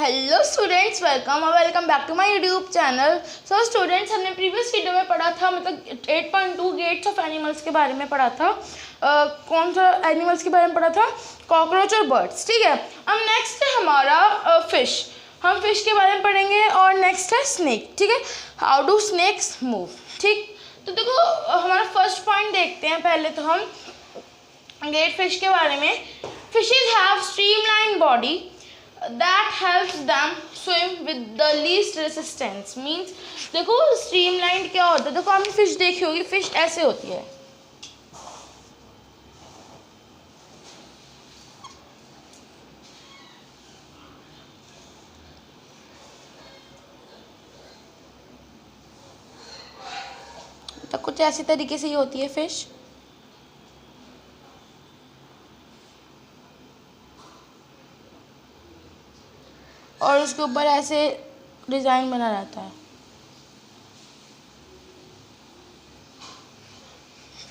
Hello students, welcome back to my YouTube channel. So students, हमने previous video में पढ़ा था, मतलब 8.2 गेट्स ऑफ एनिमल्स के बारे में पढ़ा था। कौन सा एनिमल्स के बारे में पढ़ा था? कॉकरोच और बर्ड्स। ठीक है, अब नेक्स्ट है हमारा फिश। हम फिश के बारे में पढ़ेंगे। और नेक्स्ट है स्नेक। ठीक है, हाउ डू स्नेक्स मूव। ठीक, तो देखो हमारा फर्स्ट पॉइंट देखते हैं। पहले तो हम गेट फिश के बारे में। Fishes have streamline body that helps them swim with the least resistance। Means देखो स्ट्रीमलाइन क्या होता है। देखो आपने फिश देखी होगी, फिश ऐसे होती है। तो कुछ ऐसी तरीके से ही होती है फिश। और उसके ऊपर ऐसे डिज़ाइन बना रहता है।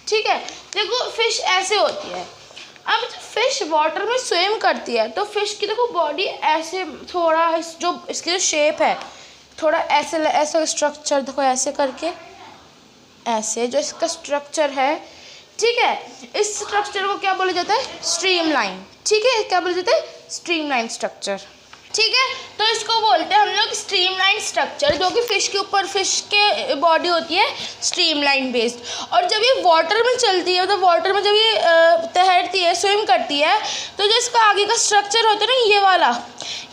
ठीक है, देखो फिश ऐसे होती है। अब जब फिश वाटर में स्विम करती है तो फिश की देखो बॉडी ऐसे थोड़ा जो इसकी जो शेप है, थोड़ा ऐसे ऐसा स्ट्रक्चर देखो, ऐसे करके ऐसे जो इसका स्ट्रक्चर है। ठीक है, इस स्ट्रक्चर को क्या बोला जाता है? स्ट्रीमलाइन। ठीक है, क्या बोला जाता है? Streamline structure. ठीक है, तो इसको बोलते हैं हम लोग स्ट्रीमलाइन स्ट्रक्चर, जो कि फिश के ऊपर फिश के बॉडी होती है स्ट्रीमलाइन बेस्ड। और जब ये वाटर में चलती है, मतलब वाटर में जब ये तैरती है, स्विम करती है, तो जो इसका आगे का स्ट्रक्चर होता है ना, ये वाला,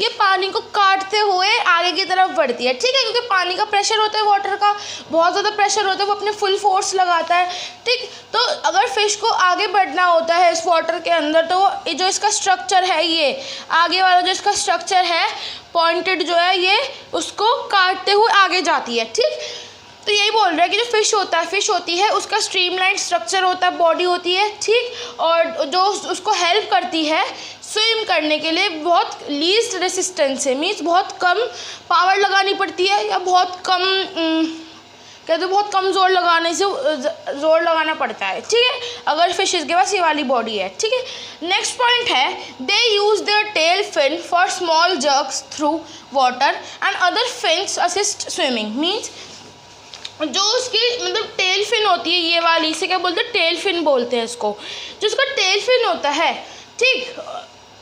ये पानी को काटते हुए आगे की तरफ बढ़ती है। ठीक है, क्योंकि पानी का प्रेशर होता है, वाटर का बहुत ज़्यादा प्रेशर होता है, वो अपने फुल फोर्स लगाता है। ठीक, तो अगर फिश को आगे बढ़ना होता है इस वाटर के अंदर, तो वो जो इसका स्ट्रक्चर है, ये आगे वाला जो इसका स्ट्रक्चर है पॉइंटेड जो है, ये उसको काटते हुए आगे जाती है। ठीक, तो यही बोल रहा है कि जो फिश होता है, फिश होती है, उसका स्ट्रीमलाइन स्ट्रक्चर होता है, बॉडी होती है। ठीक, और जो उसको हेल्प करती है स्विम करने के लिए बहुत लीस्ट रेसिस्टेंस है। मीन्स बहुत कम पावर लगानी पड़ती है, या बहुत कम कहते हैं बहुत कम जोर लगाने से जोर लगाना पड़ता है। ठीक है, अगर फिशेस के पास ये वाली बॉडी है। ठीक है, नेक्स्ट पॉइंट है they use their tail fin for small jerks through water and other fins assist swimming. Means जो उसकी मतलब टेल फिन होती है, ये वाली, इसे क्या बोलते हैं? टेल फिन बोलते हैं इसको। जो उसका टेल फिन होता है, ठीक,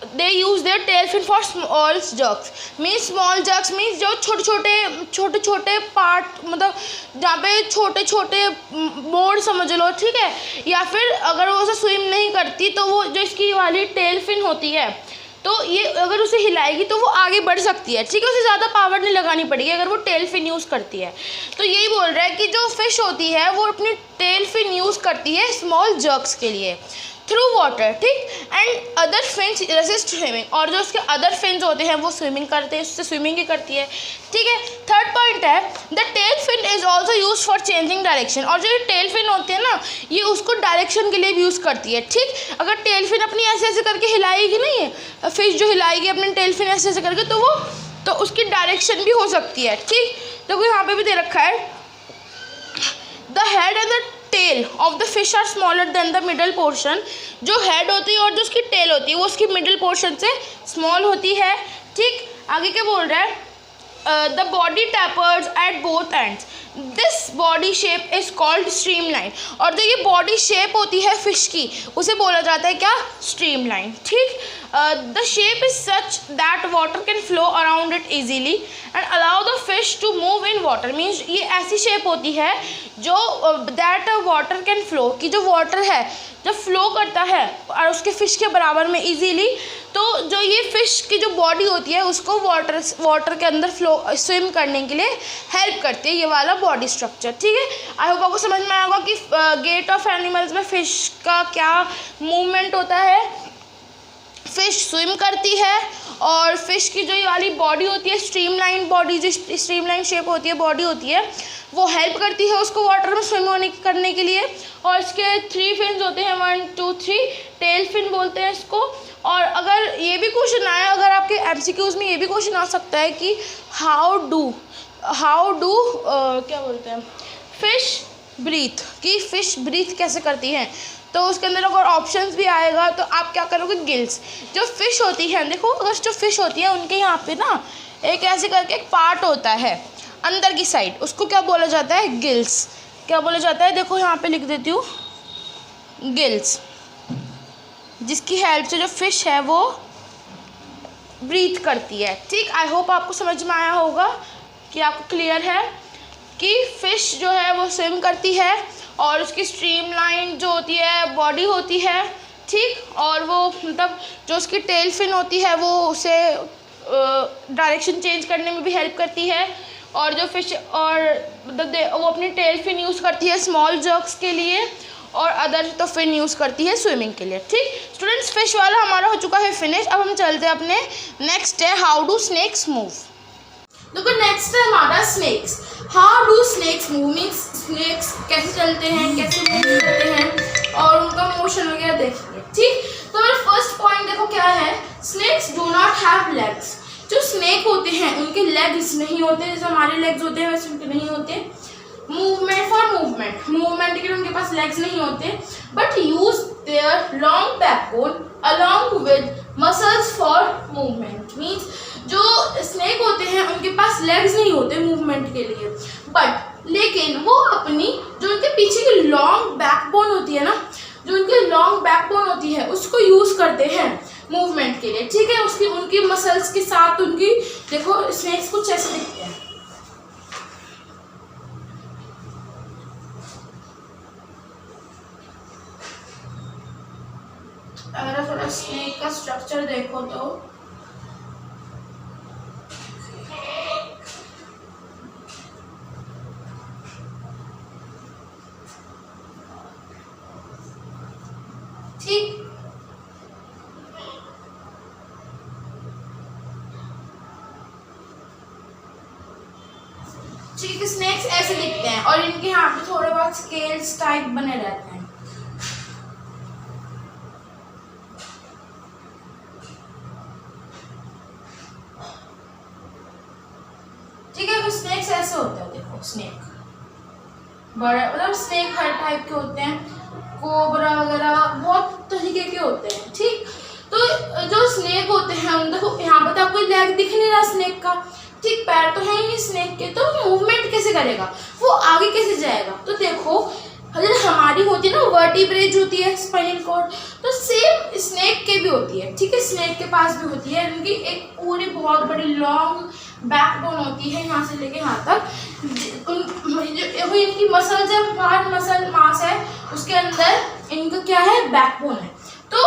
they use their tail fin for small jerks. Means small jerks means जो छोटे छोटे पार्ट, मतलब जहाँ पे छोटे छोटे मोड़ समझ लो। ठीक है, या फिर अगर वो उसे स्विम नहीं करती तो वो जो इसकी वाली टेल फिन होती है, तो ये अगर उसे हिलाएगी तो वो आगे बढ़ सकती है। ठीक है, उसे ज़्यादा पावर नहीं लगानी पड़ेगी अगर वो टेल फिन यूज़ करती है। तो यही बोल रहा है कि जो फिश होती है वो अपनी टेल फिन यूज़ करती है स्मॉल जर्क्स के लिए थ्रू वाटर। ठीक, and other fins resist swimming. और जो उसके अदर फिन्स होते हैं वो स्विमिंग करते हैं, उससे स्विमिंग ही करती है। ठीक है, थर्ड पॉइंट है the tail fin is also use for changing direction. और जो ये टेल फिन होती है ना, ये उसको डायरेक्शन के लिए भी यूज़ करती है। ठीक, अगर टेल फिन अपनी ऐसे ऐसे करके हिलाएगी ना, ये फिश जो हिलाएगी अपनी टेल फिन ऐसे ऐसे करके, तो उसकी डायरेक्शन भी हो सकती है। ठीक, देखो यहाँ पे भी दे रखा है the head and the tail of the fish are smaller than the middle portion. जो हेड होती है और जो उसकी टेल होती है वो उसकी मिडल पोर्शन से स्मॉल होती है। ठीक, आगे क्या बोल रहा है? The body tapers at both ends. This body shape is called streamline. और जो ये बॉडी शेप होती है फिश की, उसे बोला जाता है क्या? स्ट्रीमलाइन। ठीक, the shape is such that water can flow around it easily and allow the fish to move in water. Means ये ऐसी शेप होती है जो दैट वाटर कैन फ्लो, कि जो वाटर है जब फ्लो करता है और उसके फिश के बराबर में इजीली, तो जो ये फिश की जो बॉडी होती है उसको वाटर के अंदर फ्लो स्विम करने के लिए हेल्प करती है ये वाला बॉडी स्ट्रक्चर। ठीक है, आई होप आपको समझ में आया होगा कि गेट ऑफ एनिमल्स में फिश का क्या मूवमेंट होता है। फिश स्विम करती है और फिश की जो ये वाली बॉडी होती है, स्ट्रीमलाइन बॉडी, जो स्ट्रीमलाइन शेप होती है, बॉडी होती है, वो हेल्प करती है उसको वाटर में स्विम करने के लिए। और इसके 3 फिन्स होते हैं, 1 2 3, टेल फिन बोलते हैं इसको। और अगर ये भी क्वेश्चन आया, अगर आपके MCQs में ये भी क्वेश्चन आ सकता है कि हाउ डू क्या बोलते हैं, फिश ब्रीथ, कि फिश ब्रीथ कैसे करती हैं, तो उसके अंदर अगर ऑप्शंस भी आएगा तो आप क्या करोगे, गिल्स। जो फिश होती है, देखो अगर जो फिश होती है उनके यहाँ पे ना एक ऐसे करके एक पार्ट होता है अंदर की साइड, उसको क्या बोला जाता है, गिल्स। क्या बोला जाता है, देखो यहाँ पे लिख देती हूँ, गिल्स, जिसकी हेल्प से जो फिश है वो ब्रीथ करती है। ठीक, आई होप आपको समझ में आया होगा कि आपको क्लियर है कि फिश जो है वो स्विम करती है और उसकी स्ट्रीमलाइन जो होती है बॉडी होती है, ठीक, और वो मतलब जो उसकी टेल फिन होती है वो उसे डायरेक्शन चेंज करने में भी हेल्प करती है, और जो फिश और मतलब वो अपनी टेल फिन यूज़ करती है स्मॉल जर्क्स के लिए, और अदर तो फिन यूज़ करती है स्विमिंग के लिए। ठीक स्टूडेंट्स, फिश वाला हमारा हो चुका है फिनिश। अब हम चलते हैं अपने नेक्स्ट है, हाउ डू स्नेक्स मूव। देखो नेक्स्ट है हमारा snakes. How do snakes move means snakes कैसे चलते हैं, कैसे मूव करते हैं, और उनका मोशन वगैरह देखेंगे। ठीक, तो मेरा फर्स्ट पॉइंट देखो क्या है, snakes do not have legs. जो स्नेक होते हैं उनके लेग्स नहीं होते, जैसे हमारे लेग्स होते हैं वैसे उनके नहीं होते। मूवमेंट फॉर मूवमेंट के लिए उनके पास लेग्स नहीं होते, but use their long backbone along with muscles for movement. Means जो स्नेक होते हैं उनके पास लेग्स नहीं होते मूवमेंट के लिए, बट लेकिन वो अपनी जो उनके पीछे की लॉन्ग बैकबोन होती है ना, जो उनकी लॉन्ग बैकबोन होती है उसको यूज करते हैं मूवमेंट के लिए। ठीक है, उसकी उनकी मसल्स के साथ उनकी, देखो स्नेक्स कुछ ऐसे दिखते हैं। अगर थोड़ा स्नेक का स्ट्रक्चर देखो तो ठीक, ठीक स्नेक्स ऐसे दिखते हैं और इनके यहाँ पे थोड़े बहुत स्केल्स टाइप बने रहते हैं। ठीक है, तो स्नेक्स ऐसे होते हैं, देखो स्नेक बड़ा, मतलब स्नेक हर टाइप के होते हैं, कोबरा वगैरह बहुत तरीके के होते हैं। ठीक, तो जो स्नेक होते हैं उन देखो यहाँ पर तो आपको लेग दिख नहीं रहा स्नेक का, ठीक, पैर तो है ही नहीं स्नेक के, तो मूवमेंट कैसे करेगा, वो आगे कैसे जाएगा। तो देखो अगर हमारी होती है ना वर्टिब्रेज होती है स्पाइनल कॉर्ड, तो सेम स्नेक के भी होती है। ठीक है, स्नेक के पास भी होती है, उनकी एक पूरी बहुत बड़ी लॉन्ग बैकबोन होती है यहाँ से लेके यहाँ तक। इनकी मसल, जब हार्ड मसल मास है उसके अंदर इनका क्या है, बैकबोन है। तो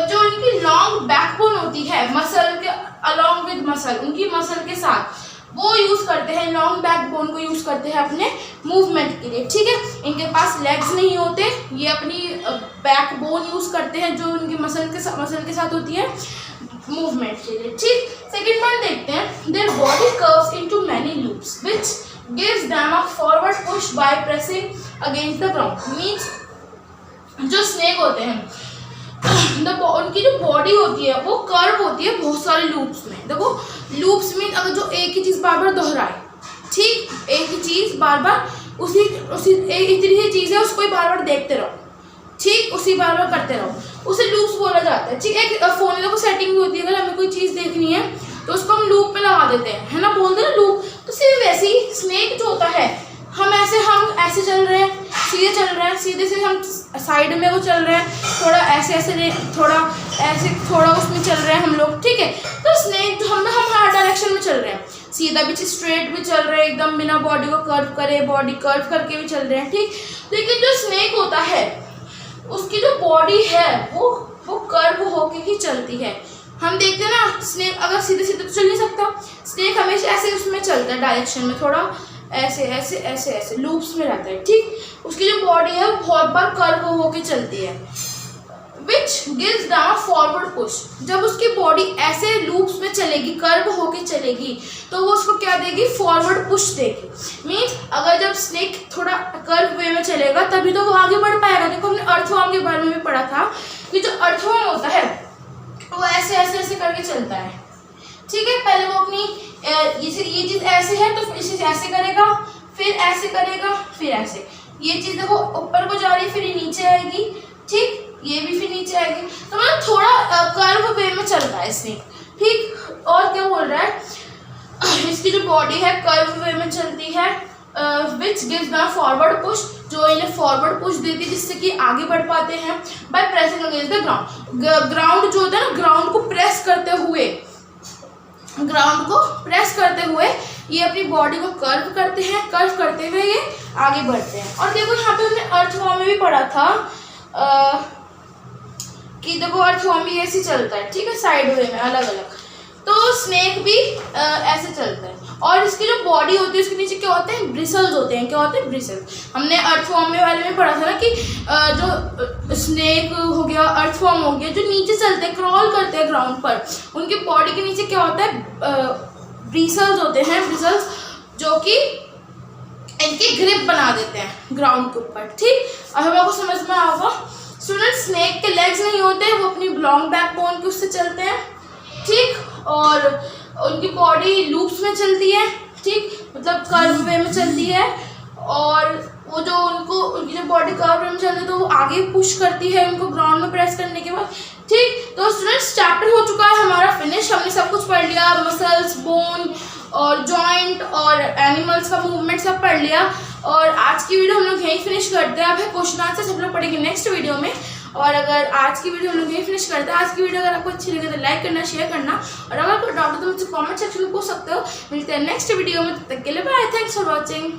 जो इनकी लॉन्ग बैकबोन होती है मसल के अलॉन्ग विद मसल, उनकी मसल के साथ वो यूज करते हैं, लॉन्ग बैकबोन को यूज करते हैं अपने मूवमेंट के लिए। ठीक है, इनके पास लेग्स नहीं होते, ये अपनी बैकबोन यूज करते हैं जो उनकी मसल के साथ होती है मूवमेंट के लिए। ठीक, सेकंड पॉइंट देखते हैं, their body curves into many loops which gives them a forward push by pressing against the ground. Means जो स्नेक होते हैं उनकी जो बॉडी होती है वो कर्व होती है बहुत सारे लूप्स में। देखो लूप्स में अगर जो एक ही चीज़ बार बार दोहराए, ठीक, एक ही चीज़ बार बार उसी इतनी ही चीज़ है उसको ही बार बार देखते रहो, ठीक, उसी बार बार करते रहो, उसे लूप्स बोला जाता है। ठीक, एक फोन में देखो सेटिंग भी होती है, अगर हमें कोई चीज़ देखनी है तो उसको हम लूप में लगा देते हैं, है ना, बोलते हैं लूप। तो सिर्फ वैसे ही स्नेक जो होता है, हम ऐसे चल रहे हैं, सीधे चल रहे हैं, सीधे से हम साइड में वो चल रहे हैं, थोड़ा ऐसे थोड़ा उसमें चल रहे हैं हम लोग। ठीक है, तो स्नेक जो हम हर डायरेक्शन में चल रहे हैं, सीधा भी स्ट्रेट भी चल रहे हैं, एकदम बिना बॉडी को कर्व करे, बॉडी कर्व करके भी चल रहे हैं। ठीक, लेकिन जो स्नेक होता है उसकी जो बॉडी है वो कर्व होके ही चलती है। हम देखते हैं ना स्नेक अगर सीधे सीधे तो चल नहीं सकता, स्नेक हमेशा ऐसे उसमें चलता है डायरेक्शन में, थोड़ा ऐसे लूप्स में रहता है। ठीक, उसकी जो बॉडी है वो बहुत बार कर्व होके चलती है, which gives them forward push. जब उसकी बॉडी ऐसे लूप्स में चलेगी, कर्व होके चलेगी, तो वो उसको क्या देगी, फॉरवर्ड पुश देगी। मीन्स अगर जब स्नेक थोड़ा कर्व वे में चलेगा तभी तो वो आगे बढ़ पाएगा। देखो हमने अर्थवर्म के बारे में भी पढ़ा था कि जो अर्थवर्म होता है वो ऐसे करके चलता है। ठीक है, पहले वो अपनी ये चीज़ ऐसे है तो इसे ऐसे करेगा, फिर ऐसे करेगा, फिर ऐसे, ये चीज़ देखो ऊपर को जा रही है, फिर ये नीचे आएगी। ठीक, ये भी फिर नीचे आएगी। तो मतलब थोड़ा कर्व वे में चल रहा है स्नेक, ठीक। और क्या बोल रहा है, इसकी जो बॉडी है कर्व वे में चलती है, which gives the forward push, जो इन्हें फॉरवर्ड पुश देती है जिससे कि आगे बढ़ पाते हैं, by pressing against the ground. Ground जो होता है ना, ग्राउंड को प्रेस करते हुए ये अपनी बॉडी को कर्व करते हैं, कर्व करते हुए ये आगे बढ़ते हैं। और देखो यहाँ पे हमने अर्थवॉर्म में भी पढ़ा था कि देखो अर्थवॉर्म भी ऐसे चलता है, ठीक है, साइड वे में अलग अलग। तो स्नेक भी ऐसे चलता है। और इसकी जो बॉडी होती है उसके नीचे क्या होते हैं, ब्रिसल्स होते हैं। क्या होते हैं, ब्रिसल्स। हमने अर्थवॉर्म में वाले में पढ़ा था ना कि जो स्नेक हो गया, अर्थवॉर्म हो गया, जो नीचे चलते हैं, क्रॉल करते हैं ग्राउंड पर, उनकी बॉडी के नीचे क्या होता है, ब्रिसल्स होते हैं, ब्रिसल्स, जो कि इनकी ग्रिप बना देते हैं ग्राउंड के ऊपर, ठीक। अब हम आपको समझ में आएगा। स्टूडेंट, स्नेक के लेग्स नहीं होते, वो अपनी लॉन्ग बैक बोन के उससे चलते हैं, ठीक। और उनकी बॉडी लूप्स में चलती है, ठीक, मतलब कर्व वे में चलती है। और वो जो उनकी जो बॉडी कर्व वे में चलती है तो वो आगे पुश करती है उनको ग्राउंड में प्रेस करने के बाद, ठीक। तो स्टूडेंट्स, चैप्टर हो चुका है हमारा फिनिश। हमने सब कुछ पढ़ लिया, मसल्स, बोन और जॉइंट और एनिमल्स का मूवमेंट सब पढ़ लिया। और आज की वीडियो हम लोग यहीं फिनिश करते हैं। अब है क्वेश्चन आंसर, हम लोग पढ़ेंगे नेक्स्ट वीडियो में। और अगर आज की वीडियो हम लोग यहीं फिनिश करते हैं। आज की वीडियो अगर आपको अच्छी लगे तो लाइक करना, शेयर करना, और अगर कोई डाउट हो तो मुझसे कमेंट सेक्शन में पूछ सकते हो। मिलते हैं नेक्स्ट वीडियो में, तब तक के लिए बाय, थैंक्स फॉर वॉचिंग।